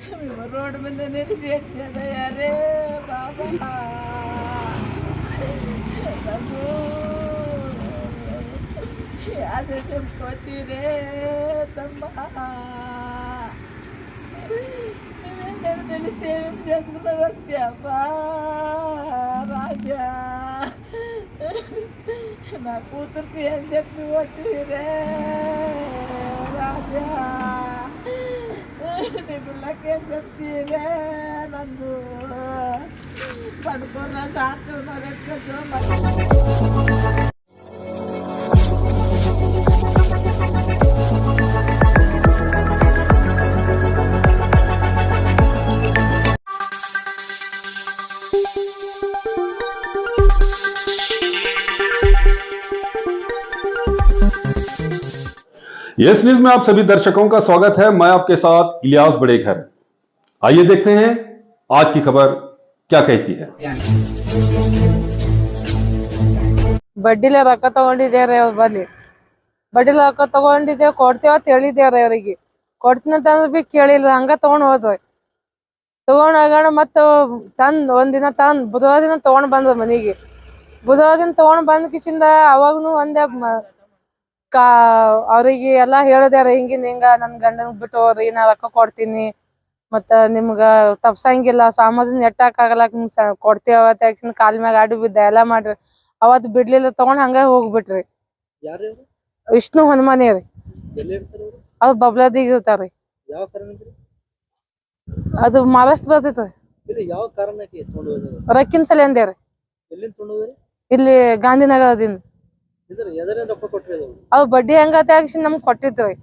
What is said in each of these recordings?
Road में नहीं set ज्यादा यार बाबा बाबू याद చెప్పుకోతి రే తమ్మా నేను తెలిసి ఏం చేసుకున్నా వచ్చావా రాజా నా కూతురికి ఏం చెప్పి వచ్చిరే రాజా నీ పిల్లకేం చెప్తీరే నందు పడుకున్న సాటున్నారు ఎక్కడ यस न्यूज में आप सभी दर्शकों का स्वागत है। मैं आपके साथ इलियास बड़ेखर। आइए देखते हैं आज की खबर क्या कहती है। ಬಡ್ಡಿಲೆ ರೊಕ್ಕ ತಗೊಂಡಿದ್ದೇವ್ರಿ ಅವ್ರ ಬಲ್ಲಿ ಬಡ್ಡಿಲೆ ರೊಕ್ಕ ತಗೊಂಡಿದ್ದೇವ್ ಕೊಡ್ತೇವ ಅಂತ ಹೇಳಿದ್ದೇವ್ರಿ ಅವ್ರಿಗೆ ಕೊಡ್ತೀನಿ ಅಂತಂದ್ರೆ ಬಿ ಕೇಳಿಲ್ಲ ಹಂಗ ತಗೊಂಡ್ ಹೋದ್ರಿ ತಗೊಂಡ್ ಹೋಗೋಣ ಮತ್ತ ಒಂದಿನ ಬುಧವಾರ ದಿನ ತಗೊಂಡ್ ಬಂದ್ರ ಮನಿಗೆ ಬುಧವಾರ ದಿನ ತಗೊಂಡ್ ಬಂದ ಕಿಸಿಂದ ಅವಾಗನು ಒಂದೇ ಅವ್ರಿಗೆ ಎಲ್ಲಾ ಹೇಳಿದ್ಯಾರ ಹಿಂಗ ನನ್ ಗಂಡನ್ ಬಿಟ್ಟು ಹೋಗ್ರಿ ನಾ ರೊಕ್ಕ ಕೊಡ್ತೀನಿ ಮತ್ತ ನಿಮ್ಗ ತಪ್ಸಂಗಿಲ್ಲ ಸಾಮಾಜಿನ ನೆಟ್ಟಾಕಾಗಲ್ಲ ಕೊಡ್ತೇವ ತಕ್ಷಣ ಕಾಲ್ ಮ್ಯಾಗ ಆಡಿ ಬಿದ್ದ ಎಲ್ಲಾ ಮಾಡ್ರಿ ಅವತ್ ಬಿಡ್ಲಿಲ್ಲ ತಗೊಂಡ್ ಹಂಗ ಹೋಗ್ಬಿಟ್ರಿ ವಿಷ್ಣು ಹನುಮಾನಿ ರೀ ಅವ್ರ ಬಬ್ಲಾದಿಗ್ ಇರ್ತಾರ್ರಿ ಅದು ಮಹಾರಾಷ್ಟ್ರ ಬರ್ತೈತ್ರಿ ರೊಕ್ಕಿನ ಸಲ ಅಂದೇವ್ರಿ ಇಲ್ಲಿ ಗಾಂಧಿನಗರದಿಂದ ಅವ್ ಬಡ್ಡಿ ಹೆಂಗ ತೆಗ್ಸಿ ನಮ್ಗ್ ಕೊಟ್ಟಿದ್ರಿ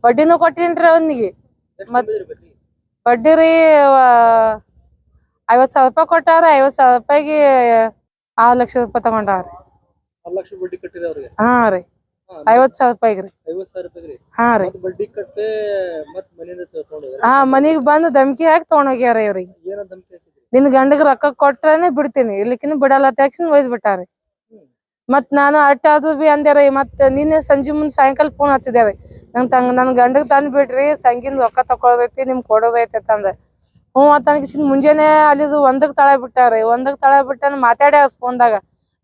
ಬಡ್ಡಿನೂ ಕೊಟ್ಟಿನ್ರಿ ಅವನಿಗೆ ಮತ್ ಬಡ್ಡಿ ರೀ 50,000 ರೂಪಾಯಿ ಕೊಟ್ಟಾರ 50,000 ರೂಪಾಯಿಗೆ 6 ಲಕ್ಷ ರೂಪಾಯಿ ತಗೊಂಡಾರ ಹಾ ರೀ 50,000 ರೂಪಾಯಿಗೆ ಹಾ ರೀ ಹಾ ಮನಿಗ್ ಬಂದ್ ಧಮ್ಕಿ ಹಾಕಿ ತಗೊಂಡ್ ಹೋಗ್ಯಾರ ಇವ್ರಿಗೆ ನಿನ್ ಗಂಡಗ್ ರೊಕ್ಕ ಕೊಟ್ರನೆ ಬಿಡ್ತೀನಿ ಇಲ್ಲಿಕಿನ ಬಿಡಲ್ಲ ತಕ್ಷಣ ಒಯ್ದ್ ಬಿಟ್ಟಾರಿ ಮತ್ ನಾನು ಅಟ್ಟಾದ್ರು ಬಿ ಅಂದ್ಯಾರ ಮತ್ ನಿನ್ನೆ ಸಂಜೆ ಮುಂದ್ ಸಾಯಂಕಾಲ ಫೋನ್ ಹಚ್ಚಿದ್ಯಾರ ನನ್ ಗಂಡಗ್ ತಂದ್ ಬಿಡ್ರಿ ಸಂಗಿನ್ ರೊಕ್ಕ ತಕೊಳದೈತಿ ನಿಮ್ ಕೊಡೋದೈತಿ ಅಂತಂದ ಹ್ಞೂ ಅಂತ ಮುಂಜಾನೆ ಅಲ್ಲಿದು ಒಂದಕ್ ತಳ ಬಿಟ್ಟಾನ ಮಾತಾಡ್ಯಾರ ಫೋನ್ದಾಗ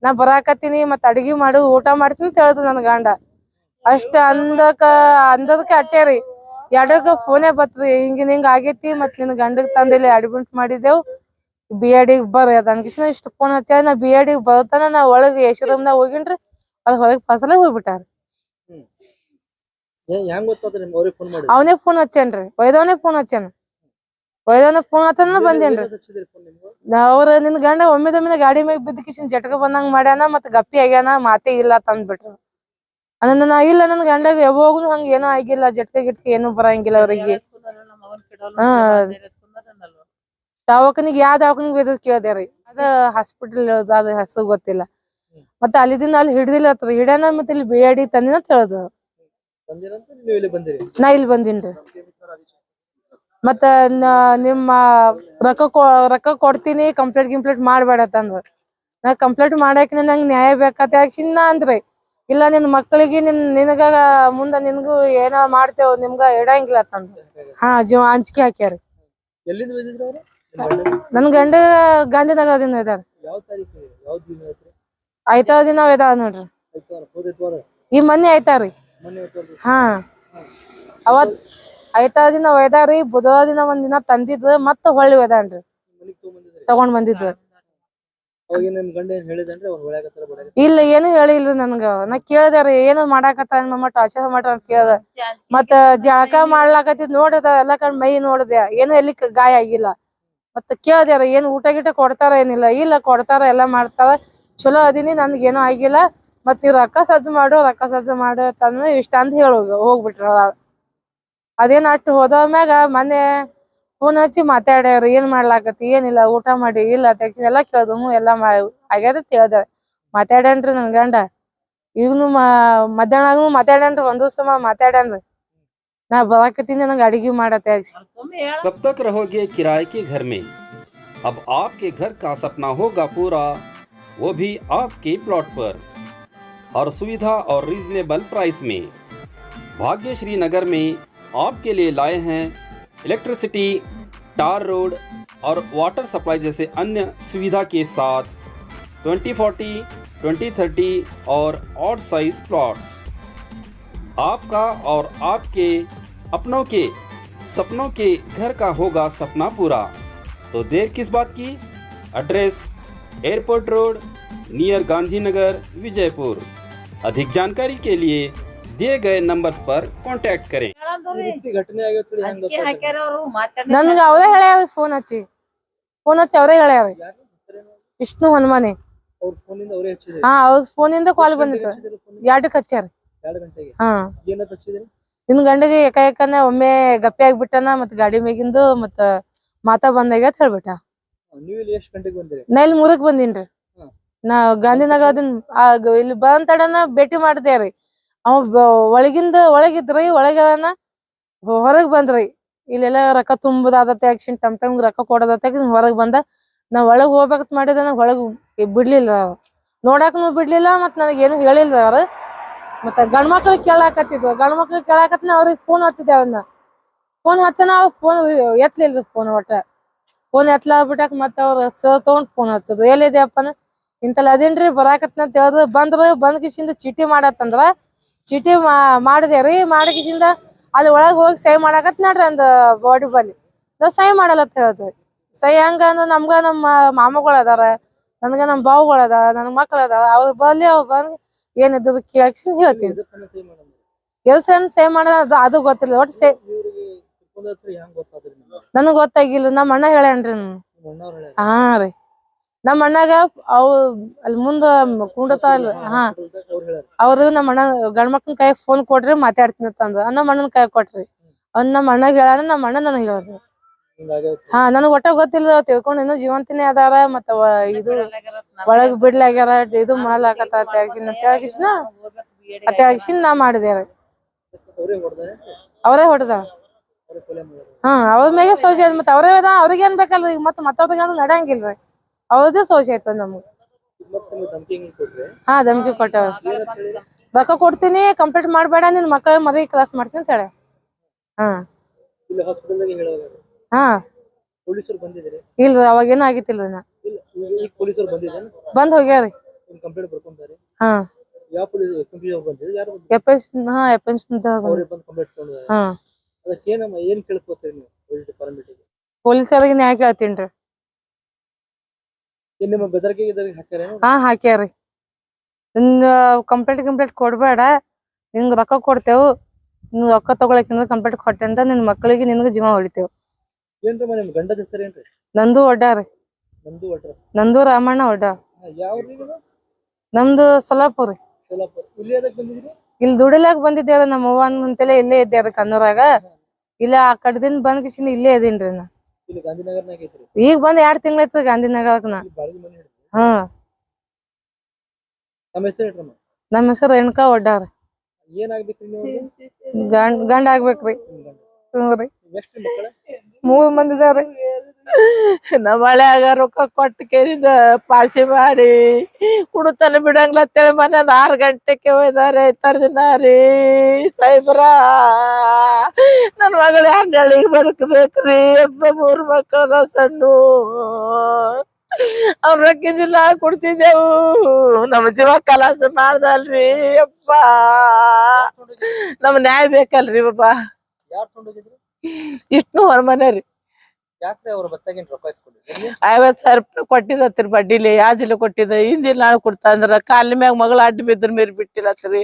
ನಾ ಬರಾಕತ್ತೀನಿ ಮತ್ ಅಡ್ಗಿ ಮಾಡು ಊಟ ಮಾಡ್ತೀನಿ ಅಂತ ಹೇಳ್ದು ನನ್ ಗಂಡ ಅಷ್ಟ ಅಂದದಕ್ಕೆ ಅಟ್ಟೇರಿ ಎರಡಕ್ಕ ಫೋನೇ ಬತ್ರಿ ಹಿಂಗ ಆಗೇತಿ ಮತ್ ನಿನ್ ಗಂಡಗ್ ತಂದಿಲ್ಲಿ ಅಡ್ಮಿಟ್ ಮಾಡಿದೆವ್ BID ಬರ್ರಿ ಅದ್ ಅಂಕಿಸಿನ ಇಷ್ಟು ಫೋನ್ ಹಚ್ಚಾರ ನಾ BID ಬರ್ತಾನ ನಾ ಒಳಗ್ AC ರೂಮ್ನಾಗ ಹೋಗಿನ್ರಿ ಅದ್ ಹೊರಗ್ ಫಸಲ ಹೋಗ್ಬಿಟ್ಟಾರ ಅವನೇ ಫೋನ್ ಹಚ್ಚೇನ್ರಿ ಒಯ್ದವನೇ ಫೋನ್ ಹಚ್ಚಾನ ಬಂದೇನ್ರಿ ಅವ್ರ ನಿನ್ ಗಂಡ ಒಮ್ಮೆದೊಮ್ಮೆ ಗಾಡಿ ಮ್ಯಾಗ ಬಿದ್ದ ಕಿಸಿನ್ ಜಟಕ ಬಂದಂಗ ಮಾಡ್ಯಾನ ಮತ್ ಗಪ್ಪಿ ಆಗ್ಯಾನ ಮಾತೇ ಇಲ್ಲ ತಂದ್ಬಿಟ್ರು ನಾ ಇಲ್ಲ ನನ್ ಗಂಡಗ ಯಾವಾಗ್ಲೂ ಹಂಗ ಏನೋ ಆಗಿಲ್ಲ ಗಿಟ್ಕೆ ಏನು ಬರಂಗಿಲ್ಲ ಅವ್ರಿಗೆ ದವಾಖಾನಿಗೆ ಯಾವ ದವಾಖಾನಿಗೆ ಕೇಳ್ದೇರಿ ಅದ ಹಾಸ್ಪಿಟಲ್ ಅದ ಹೆಸರು ಗೊತ್ತಿಲ್ಲ ಮತ್ತೆ ಅಲ್ಲಿದಿಂದ ಅಲ್ಲಿ ಹಿಡ್ದಿಲ್ಲ ಹಿಡ್ಯಾನ ಮತ್ತೆ ಇಲ್ಲಿ BID ತಂದಿನ ತಿಳಿದ ನಾ ಇಲ್ಲಿ ಬಂದಿನ್ರಿ ಮತ್ತ ನಿಮ್ಮ ರೊಕ್ಕ ಕೊಡ್ತೀನಿ ಕಂಪ್ಲೇಂಟ್ ಮಾಡ್ಬೇಡ ತಂದ್ರ ನಾ ಕಂಪ್ಲೇಂಟ್ ಮಾಡಾಕ ನಂಗ್ ನ್ಯಾಯ ಬೇಕತ್ತ ಯಾಕಿನ್ನ ಅಂದ್ರಿ ಇಲ್ಲ ನಿನ್ ಮಕ್ಕಳಿಗೆ ನಿನಗ ಮುಂದ ನಿನ್ಗೂ ಏನ ಮಾಡ್ತೇವ್ ನಿಮ್ಗ ಇಡಂಗಿಲ್ಲ ತಂದ ಹಾ ಅಂಜಿಕೆ ಹಾಕ್ಯಾರಿ ನನ್ ಗಂಡ ಗಾಂಧಿನಗರದಿಂದ ಇದಾರ ಆಯ್ತಾರ ದಿನ ಇದಾವ ನೋಡ್ರಿ ಈ ಮೊನ್ನೆ ಆಯ್ತಾರಿ ಹಾ ಅವತ್ ಆಯ್ತಾರ ದಿನ ಒಯ್ದಾರಿ ಬುಧವಾರ ದಿನ ಒಂದ್ ದಿನ ತಂದಿದ್ ಮತ್ತ ಹೊಳ್ಳಿ ಒಯ್ದಾನ್ರಿ ತಗೊಂಡ್ ಬಂದಿದ್ ಇಲ್ಲ ಏನು ಹೇಳಿಲ್ರಿ ನನ್ಗ ನಾ ಕೇಳ್ದಾರಿ ಏನು ಮಾಡಾಕತ್ತ ನಮ್ಮ ಟಾರ್ಚರ್ ಮಾಡ್ರ ಅಂತ ಕೇಳ್ದ ಮತ್ತ ಜಳಕ ಮಾಡ್ಲಾಕತ್ತಿದ್ ನೋಡ್ದ ಎಲ್ಲಾ ಕಡೆ ಮೈ ನೋಡ್ದೆ ಏನು ಎಲ್ಲಿ ಗಾಯ ಆಗಿಲ್ಲ ಮತ್ತ ಕೇಳ್ದ್ಯಾರ ಏನ್ ಊಟ ಗಿಟ ಕೊಡ್ತಾರ ಏನಿಲ್ಲ ಇಲ್ಲ ಕೊಡ್ತಾರ ಎಲ್ಲಾ ಮಾಡ್ತಾರ ಚಲೋ ಅದೀನಿ ನನ್ಗ ಏನೂ ಆಗಿಲ್ಲ ಮತ್ ನೀವ್ ರೊಕ್ಕ ಸಜ್ಜು ಮಾಡು ತಂದ ಇಷ್ಟ ಅಂತ ಹೋಗ್ಬಿಟ್ರ ಅದೇನ್ ಅಷ್ಟು ಹೋದಮ್ಯಾಗ ಮೊನ್ನೆ ಫೋನ್ ಹಚ್ಚಿ ಮಾತಾಡ್ಯಾರ ಏನ್ ಮಾಡ್ಲಾಕತಿ ಏನಿಲ್ಲ ಊಟ ಮಾಡಿ ಇಲ್ಲ ಎಲ್ಲಾ ಕೇಳ್ದು ಎಲ್ಲಾ ಆಗ್ಯಾದ ಕೇಳ್ದ ಮಾತಾಡ್ಯಾನ್ರಿ ನನ್ ಗಂಡ ಈಗನು ಮಧ್ಯಾಹ್ನ ಮಾತಾಡ್ಯಾನ್ರಿ ಒಂದ್ ದಿವ್ಸ ಮಾತಾಡ್ಯಾನ್ರಿ ನಾ ಬರಾಕತ್ತೀನಿ ನಂಗೆ ಅಡಿಗೆ ಮಾಡತ್ತೆ कब तक रहोगे किराए के घर में? अब आपके घर का सपना होगा पूरा, वो भी आपके प्लॉट पर, और सुविधा और रीजनेबल प्राइस में। भाग्यश्री नगर में आपके लिए लाए हैं इलेक्ट्रिसिटी, टार रोड और वाटर सप्लाई जैसे अन्य सुविधा के साथ 2040, 2030 और ऑड साइज प्लॉट्स। आपका और आपके अपनों के सपनों के घर का होगा सपना पूरा। तो देर किस बात की? Address airport road near Gandhinagar, Vijaypur. अधिक जानकारी के लिए दिए गए नंबर्स पर कांटेक्ट करें। ಘಟನೆ ಆಗಿತ್ತು ಹೆಂಗ್ ಅಕ್ಕಿ ಹಾಕ್ಯಾರ ಅವ್ರು ಮಾತಾಡಿ ನನ್ಗ ಅವರೇ ಹೇಳ್ಯಾರ ಫೋನ್ ಹಚ್ಚಿ ಅವರೇ ಹೇಳ್ಯಾರ ವಿಷ್ಣು ಹನುಮಾನೆ. ಅವ್ರ ಫೋನಿಂದ ಅವರೇ ಹಚ್ಚಿದ್ರು ಹಾ ಅವ್ರ ಫೋನಿಂದ ಕಾಲ್ ಬಂದಿತ್ತು. 2ಕ್ಕೆ ಹಚ್ಚಾರ. 2 ಗಂಟೆಗೆ ಹಾ ಏನಂತ ಹಚ್ಚಿದ್ರಿ? ನಿನ್ ಗಂಡಗೆ ಏಕಾಏಕನ ಒಮ್ಮೆ ಗಪ್ಪಿ ಆಗ್ಬಿಟ್ಟನ ಮತ್ ಗಾಡಿ ಮೇಗಿಂದು ಮತ್ತ ಮಾತಾ ಬಂದಾಗ ಅಂತ ಹೇಳ್ಬಿಟ್ಟ. ನೀವು ಇಲ್ಲಿ ಎಷ್ಟು ಗಂಟೆಗೆ ಬಂದಿರಿ? ನಾ ಇಲ್ಲಿ 3ಕ್ಕೆ ಬಂದಿನ್ರಿ. ನಾ ಗಾಂಧಿನಗರದಿಂದ ಇಲ್ಲಿ ಬಂತಡನ ಭೇಟಿ ಮಾಡ್ದೇವ್ರಿ. ಅವ ಒಳಗಿದ್ರಿ, ಒಳಗನ ಹೊರಗ್ ಬಂದ್ರಿ. ಇಲ್ಲೆಲ್ಲ ರೊಕ್ಕ ತುಂಬುದಾದತ್ತೆ ಆಕ್ಷನ್ ಟಮ್ ರೊಕ್ಕ ಕೊಡೋದತ್ತೆ ಹೊರಗ್ ಬಂದ. ನಾ ಒಳಗ್ ಹೋಗ್ಬೇಕಂತ ಮಾಡಿದ ಒಳಗ್ ಬಿಡ್ಲಿಲ್ಲ ಅವ್ರು. ನೋಡಾಕನು ಬಿಡ್ಲಿಲ್ಲ ಮತ್ ನನಗೇನು ಹೇಳಿಲ್ಲ ಅವ್ರು. ಮತ್ತ ಗಂಡ್ಮಕ್ಳಿಗೆ ಕೇಳಾಕತ್ತಿದ್ವು. ಗಂಡ್ಮಕ್ಳಿಗೆ ಕೇಳಾಕತ್ನ ಅವ್ರಿಗೆ ಫೋನ್ ಹಚ್ಚಿದೆ. ಅವನ್ನ ಫೋನ್ ಹಚ್ಚನ ಅವ್ರ ಫೋನ್ ಎತ್ಲಿಲ್ರಿ. ಫೋನ್ ಎತ್ಲಾಗ್ಬಿಟ್ಟಾಕ ಮತ್ತ ಅವ್ರ ಸರ್ ತಗೊಂಡ್ ಫೋನ್ ಹಚ್ಚದು. ಎಲ್ಲಿದ್ಯಪ್ಪನ ಇಂತಲ್ಲ ಅದೇನ್ರಿ ಬರಾಕತ್ನ ಅಂತ ಹೇಳ್ದು. ಬಂದ್ ಕಿಸಿಂದ ಚೀಟಿ ಮಾಡತ್ತಂದ್ರ ಚೀಟಿ ಮಾಡಿದೇವ್ರಿ. ಮಾಡಿಕಿಸಿಂದ ಅಲ್ಲಿ ಒಳಗ್ ಹೋಗಿ ಸಹಿ ಮಾಡಾಕತ್ ನೋಡ್ರಿ ಅಂದ ಬಾಡಿ ಬಲ್ಲಿ. ನಾ ಸಹಿ ಮಾಡಲತ್ತ ಹೇಳ್ದ್ರಿ. ಸಹಿ ಹಂಗ ನಮ್ಗ ನಮ್ಮ ಮಾಮಗಳು ಅದಾರ, ನನ್ಗ ನಮ್ ಬಾವುಗಳು ಅದಾರ, ನನ್ ಮಕ್ಳು ಅದಾರ. ಅವ್ರ ಬಲ್ಲಿ ಅವ್ರು ಬಂದ್ ಏನಿದ್ದು ಕೇಳ್ಸಿನ್ ಹೇಳ್ತೀನಿ. ಸಹಿ ಮಾಡೋದ ಅದು ಗೊತ್ತಿಲ್ಲ. ಒಟ್ಟು ಸಹಿ ನನಗ್ ಗೊತ್ತಾಗಿಲ್ಲ. ನಮ್ಮ ಅಣ್ಣ ಹೇಳ್ಯಾನ್ರಿ. ಹಾ ರೀ ನಮ್ಮ ಅಣ್ಣಗ ಅವ್ ಅಲ್ಲಿ ಮುಂದ ಕುಂಡತಲ್ಲ. ಹಾ ಅವ್ರು ನಮ್ಮ ಅಣ್ಣ ಗಂಡ್ಮಕ್ಳನ್ ಕೈ ಫೋನ್ ಕೊಡ್ರಿ ಮಾತಾಡ್ತೀನಿ ಅಂತಂದ. ನಮ್ಮ ಅಣ್ಣನ ಕೈ ಕೊಟ್ರಿ. ಅವ್ನ ನಮ್ಮ ಅಣ್ಣಗ್ ಹೇಳಾನ. ನಮ್ಮ ಅಣ್ಣ ನನಗ್ ಹೇಳ್ದ. ಹಾ ನನಗ್ ಒಟ್ಟ ಗೊತ್ತಿಲ್ಲ. ತಿಳ್ಕೊಂಡ್ ಇನ್ನೂ ಜೀವಂತಿನೇ ಅದಾರ ಮತ್ತ ಇದು ಒಳಗ್ ಬಿಡ್ಲಾಗ್ಯಾರ ಇದು ಮಾಡ್ಲಾಕತ್ತ ಅತ್ಯಾಗಿಸಿನ ನಾ ಮಾಡಿದೇವ್ರಿ. ಅವರೇ ಹೊಡೆದ. ಹಾ ಅವ್ರ ಮ್ಯಾಗೆ ಸೋಜಿ ಅದ್ ಮತ್ತ ಅವ್ರೇ ಅವ್ರಿಗೆ ಏನ್ ಬೇಕಲ್ರಿ. ಮತ್ತೊಬ್ರಿಗೆ ನಡಂಗಿಲ್ರಿ. ಅವ್ರದೇ ಸೋಜಿ ಆಯ್ತದ ನಮ್ಗ. ಹಾ ಧಮಕಿ ಕೊಟ್ಟವ. ರೊಕ್ಕ ಕೊಡ್ತೀನಿ, ಕಂಪ್ಲೀಟ್ ಮಾಡ್ಬೇಡ, ನಿನ್ ಮಕ್ಕಳ ಮದ್ವಿ ಕ್ಲಾಸ್ ಮಾಡ್ತೀನಿ ಅಂತ ಹೇಳ. ಹಾ ಹಾ ಇಲ್ರಿ ಅವಾಗೇನು ಆಗಿತ್ತಿಲ್ರಿ. ನಾ ಬಂದ್ ಹೋಗ್ಯಾರಿ. ಹಾ ಹಾ ಪೊಲೀಸರಿಗೆ ನ್ಯಾಯ ಕೇಳ್ತೀನ್ರಿ. ಹಾ ಹಾಕ್ಯಾರಿ. ನಿನ್ ಕಂಪ್ಲೇಂಟ್ ಕೊಡ್ಬೇಡ, ನಿನ್ಗ ರೊಕ್ಕ ಕೊಡ್ತೇವು. ನಿನ್ ರೊಕ್ಕ ತಗೊಳಕಿಂದ ಕಂಪ್ಲೇಂಟ್ ಕೊಟ್ಟೆಂದ್ರ ನಿನ್ ಮಕ್ಕಳಿಗೆ ನಿನ್ಗ ಜೀವ ಹೊಡಿತೇವ್. ನಂದು ಒಡ್ಡಾರಿ. ನಂದು ರಾಮಣ್ಣ ಒಡ್ಡ. ನಮ್ದು ಸೊಲ್ಲಾಪುರಿ. ಇಲ್ಲಿ ದುಡಿಲಾಕ ಬಂದಿದ್ದೇವ್ರಿ. ನಮ್ಮ ಅವ್ವನ್ ಅಂತಲೇ ಇಲ್ಲೇ ಇದ್ದೇವ್ರಿ ಕನ್ನೂರಾಗ. ಇಲ್ಲ ಆ ಕಡೆದಿಂದ ಬಂದ್ ಕಿಸಿಂದ ಇಲ್ಲೇ ಇದೀನ್ರಿ. ನಾ ಈಗ ಬಂದ್ 2 ತಿಂಗಳಾಯ್ತು ಗಾಂಧಿನಗರಕ್. ನಾ ಹಾ ನಮ್ಮ ಹೆಸರು ರೇಣುಕಾ ಒಡ್ಡಾರಿ. ಗಂಡ ಆಗ್ಬೇಕ್ರಿ. 3 ಮಂದಿ ಇದಾವ್ರಿ. ನಮ್ಮ ಹಳ್ಯಾಗ ರೊಕ್ಕ ಕೊಟ್ಟು ಕೇರಿದ ಪಾರ್ಸಿ ಮಾಡಿ ಕುಡುತನ ಬಿಡಂಗ್ಲತ್ತೇಳಿ ಮನೇಲಿ 6 ಗಂಟೆಗೆ ಹೋಯ್ದಾರೆ. ತರ್ದಿನ ರೀ ಸಾಯಿಬ್ರ ನನ್ ಮಗಳು 2 ಬದುಕಬೇಕ್ರಿ. 3 ಮಕ್ಕಳದ ಸಣ್ಣ. ಅವ್ರ ರೊಕ್ಕಿದ್ದಿಲ್ಲ ಕೊಡ್ತಿದ್ದೆವು. ನಮ್ಮ ಜೀವ ಕಲಾಸ ಮಾಡ್ದಲ್ರಿ. ಅಪ್ಪ ನಮ್ ನ್ಯಾಯ ಬೇಕಲ್ರಿ ಬಾಬಾ. ಇಷ್ಟು ಹೊರಮನೆ ರೀ. 50,000 ರೂಪಾಯಿ ಕೊಟ್ಟಿದತ್ರಿ ಬಡ್ಡಿಲಿ. ಯಾಜಿಲ್ಲ ಕೊಟ್ಟಿದ್ದ. ಹಿಂದಿಲ್ ನಾಳೆ ಕೊಡ್ತಾ ಅಂದ್ರ ಕಾಲಿನ ಮ್ಯಾಗ ಮಗಳ ಅಡ್ಡ ಬಿದ್ರ ಮೇರಿ ಬಿಟ್ಟಿಲ್ಲತ್ರಿ.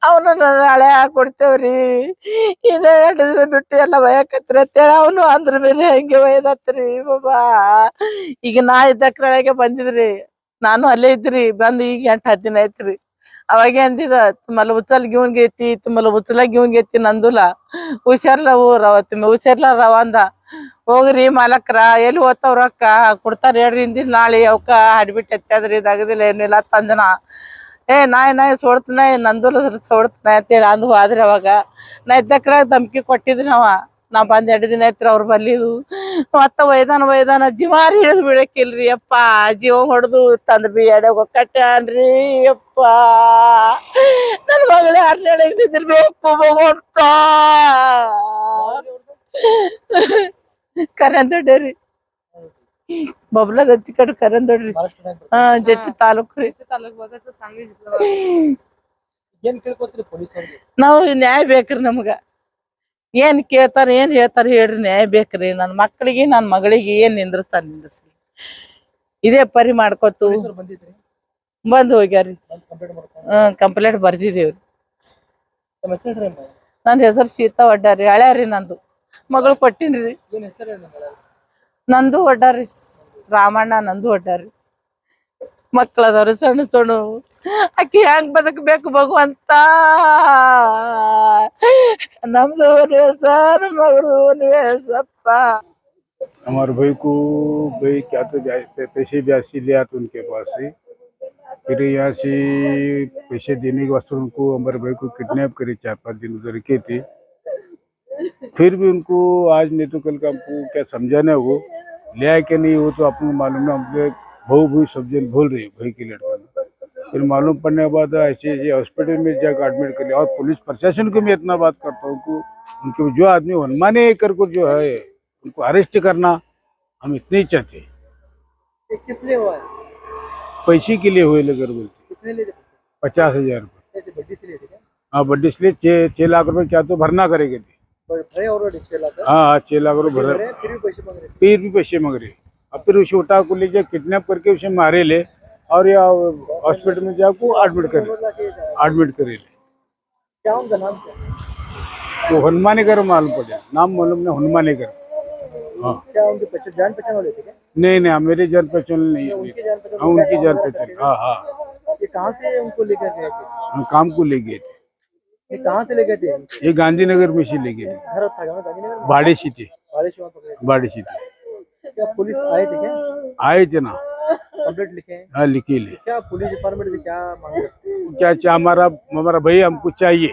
ಅವನು ನಾಳೆ ಕೊಡ್ತೇವ್ರಿ. ಇನ್ನ 2 ದಿನ ಬಿಟ್ಟು ಎಲ್ಲ ಒಯ್ಯಾಕತ್ರಿ ಅಂತೇಳಿ ಅವನು ಅಂದ್ರ ಮೇಲೆ ಹಂಗೆ ಒಯ್ದತ್ರಿ ಬಾಬಾ. ಈಗ ನಾ ಇದ್ದಕ್ರೊಳಗೆ ಬಂದಿದ್ರಿ. ನಾನು ಅಲ್ಲೇ ಇದ್ರಿ. ಬಂದ್ ಈಗ 8-10 ದಿನ ಆಯ್ತ್ರಿ. ಅವಾಗೆ ಅಂದಿದ तुम्हाला उचल घेऊन घेती, तुम्हाला उचला घेऊन घेती ನಂದುಲ. ಹುಷಾರ್ಲ ಊರವ तुम्ही ಹುಷಾರ್ಲ ರವಂದ. ಹೋಗ್ರಿ ಮಾಲಕ್ರ ಎಲ್ಲಿ ಹೋಗ್ತಾವ್ ರೊಕ್ಕ ಕೊಡ್ತಾರ ಹೇಳ್ರಿ. ಹಿಂದಿನ ನಾಳೆ ಅವಕ್ಕ ಹಡ್ಬಿಟ್ಟು ಎತ್ತದ್ರಿ. ದಗದಿಲ್ಲ ಏನಿಲ್ಲ ತಂದನ. ನಾಯಿ ಸೋಡ್ತನ ನಂದುಲ ಸೋಡ್ತನ ಅಂತೇಳಿ ಅಂದ್ ಹೋದ್ರಿ. ಅವಾಗ ನಾ ಇದ್ದಕ್ರಾಗ ಧಮ್ಕಿ ಕೊಟ್ಟಿದ್ರಿ. ನಾ ಬಂದ್ 2 ದಿನ ಆಯ್ತ್ರಿ ಅವ್ರ ಬಲ್ಲಿದು. ಮತ್ತ ಒಯ್ದಾನ ಜೀವಾರಿ ಹಿಡಿದು ಬಿಡಕಿಲ್ರಿ. ಅಪ್ಪ ಜೀವ ಹೊಡೆದು ತಂದ್ ಬಿ ಎಡೆಗ್ ಒಕ್ಕಟ್ಟಾನ್ರಿ. ಅಪ್ಪ ನನ್ ಮಗಳೇ 12 ನಿಂದಿರ್ಬೇಕು ಅಂತ ಕರಂದೊಡ್ಡರಿ ಬಬ್ಲದ ಹಚ್ಚಿಕಟ್ಟು ಕರಂದೊಡ್ರಿ ಮಹಾರಾಷ್ಟ್ರ ಹಾ ಜೊತೆ ತಾಲೂಕು ರೀ ತಾಲೂಕ್ ಬರ್ತೈತೆ ಸಂಘ ಏನ್ ಕೇಳ್ಕೊತೀರಿ ಪೊಲೀಸ್ ಅವ್ರಿಗೆ? ನಾವು ನ್ಯಾಯ ಬೇಕ್ರಿ ನಮ್ಗ ಏನ್ ಕೇಳ್ತಾರ ಏನ್ ಹೇಳ್ತಾರ ಹೇಳ್ರಿ ನ್ಯಾಯ ಬೇಕ್ರಿ ನನ್ ಮಕ್ಕಳಿಗೆ ನನ್ ಮಗಳಿಗೆ ಏನ್ ನಿಂದ್ರಿಸ್ಲಿ ಇದೇ ಪರಿ ಮಾಡ್ಕೊತು ಪೊಲೀಸರು ಬಂದಿದ್ರಿ ಬಂದ್ ಹೋಗ್ಯಾರಿ ಕಂಪ್ಲೇಂಟ್ ಮಾಡ್ಕೊಂಡು ಕಂಪ್ಲೇಂಟ್ ಬರ್ದಿದೇವ್ರಿ ತಮ್ಮ ಹೆಸರು ಹೇಳ್ರಿ? ನನ್ ಹೆಸರು ಸೀತಾ ಒಡ್ಡಾರಿ ಹಳ್ಯಾರಿ ನಂದು ಮಗಳು ಕೊಟ್ಟಿನ್ರಿ ಏನ್ ಹೆಸರು ಹೇಳಿ? ನಂದು ಒಡ್ಡಾರಿ ರಾಮಣ್ಣ ನಂದು ಒಡ್ಡಾರಿ ಮಕ್ಕಳದವ್ರು ಸಣ್ಣ ಸಣ್ಣ ಆಕಿ ಹೆಂಗ್ ಬದುಕಬೇಕು ಭಗವಂತ ನಮ್ದು ಸರ್ ಮಗಳು ಸಪ್ಪ हमारे भाई को भाई क्या तो पैसे ब्यासी लिया तो उनके पास से फिर यहाँ से पैसे देने के वास्ते उनको हमारे भाई को किडनैप करे 4-5 दिन उधर रखे थे। फिर भी उनको आज नहीं तो कल का हमको क्या समझाना वो ले आए कि नहीं वो तो आपको मालूम ना हमको बहु भी सब जन बोल रहे भाई के लड़का फिर मालूम पड़ने के बाद ऐसे हॉस्पिटल में जाकर एडमिट कर लिया। और पुलिस प्रशासन को मैं इतना बात करता हूँ कि उनके जो आदमी हनुमाने कर जो है उनको अरेस्ट करना हम इतने ही चाहते हैं। ये किस लिए हुआ है? पैसे के लिए हुए लेकर बोलते कितने लिए थे? 50,000 रुपये। ऐसे बड्डी से लिए थे क्या? हाँ बड्डी इसलिए 6 लाख रुपए क्या तो भरना करेंगे थे। भरे और डिस्प्ले था हाँ 6 लाख रुपये भर फिर भी पैसे मांग रहे थे। फिर भी पैसे मांग रहे। अब फिर उसे उठा को ले जाए किडनैप करके उसे मारे ले और या हॉस्पिटल में जाको एडमिट करे ले। क्या उनका नाम क्या? तो हनुमानेकर मालूम पड़ा नाम मालूम नहीं हनुमानेकर। हाँ क्या उनके जान पहचान वाले थे क्या? नहीं मेरे जान पहचान नहीं है। उनकी जान पहचान? हाँ उनकी जान पहचान हाँ ये कहाँ से उनको लेकर गए थे? हम काम को ले गए थे। ये कहाँ से लेकर थे? ये गांधीनगर में से ले गए थे। घर था क्या गांधीनगर में? बाड़े सी थे बारिश हुआ पकड़े थे। बाड़े सी थे। क्या पुलिस आए थे क्या? आए थे ना कंप्लेंट लिखे हैं? हाँ लिखी ले क्या पुलिस डिपार्टमेंट से क्या मांग रहे थे? क्या हमारा भाई हमको चाहिए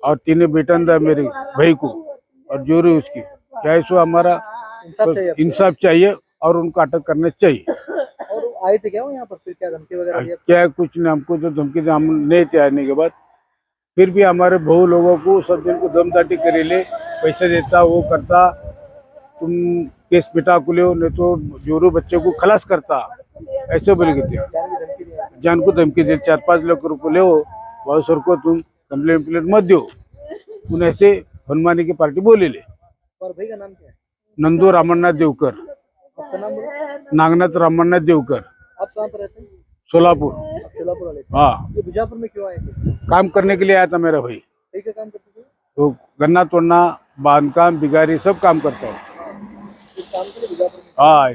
और 3 बेटन था मेरे भाई को और जोरी उसकी क्या है सो हमारा इंसाफ चाहिए आपको? इंसाफ चाहिए और उनको अटक करना चाहिए। और वो आए थे क्या वो यहाँ पर? फिर क्या धमकी वगैरह दिया? क्या कुछ नहीं हमको जो धमकी दी, हम नहीं थे आने के बाद फिर भी हमारे बहु लोगों को सब दिन को दमदाटी करे ले पैसा देता वो करता तुम केस पिटा को ले नहीं तो जोरू बच्चे को खलास करता ऐसे बोले थे। जान की धमकी दिया? जान को धमकी दे 4-5 लाख रुपये ले बहुत सर को तुम कंप्लेंट मत दो तुम ऐसे हनुमानी की पार्टी बोले ले। और भाई का नाम क्या है? नंदू रामन्नाथ देवकर आपका नाम बोलो? नागनाथ रामन्नाथ देवकर आप कहाँ पर रहते हैं? सोलापुर। आप सोलापुर वाले थे। हाँ ये बीजापुर में क्यों आए थे? काम करने के लिए आया था मेरा भाई भाई का काम करते थे? तो गन्ना तोड़ना बांधकाम बिगारी सब काम करता हूँ। इस काम के लिए बीजापुर में? हाँ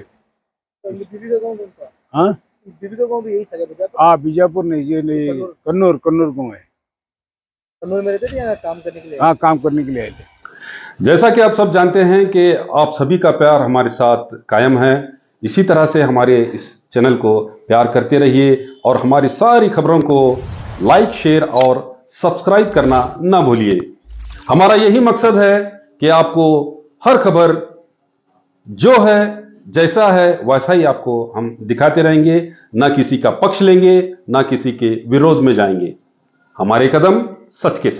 तो बीबी का गाँव कौन सा? हाँ बीबी का गाँव भी यही था क्या बीजापुर? हाँ बीजापुर नहीं ये नहीं कन्नूर गाँव है। कन्नूर में रहते थे या काम करने के लिए? हाँ काम करने के लिए आए थे। जैसा कि आप सब जानते हैं कि आप सभी का प्यार हमारे साथ कायम है, इसी तरह से हमारे इस चैनल को प्यार करते रहिए और हमारी सारी खबरों को लाइक शेयर और सब्सक्राइब करना ना भूलिए। हमारा यही मकसद है कि आपको हर खबर जो है जैसा है वैसा ही आपको हम दिखाते रहेंगे, ना किसी का पक्ष लेंगे ना किसी के विरोध में जाएंगे। हमारे कदम सच के साथ।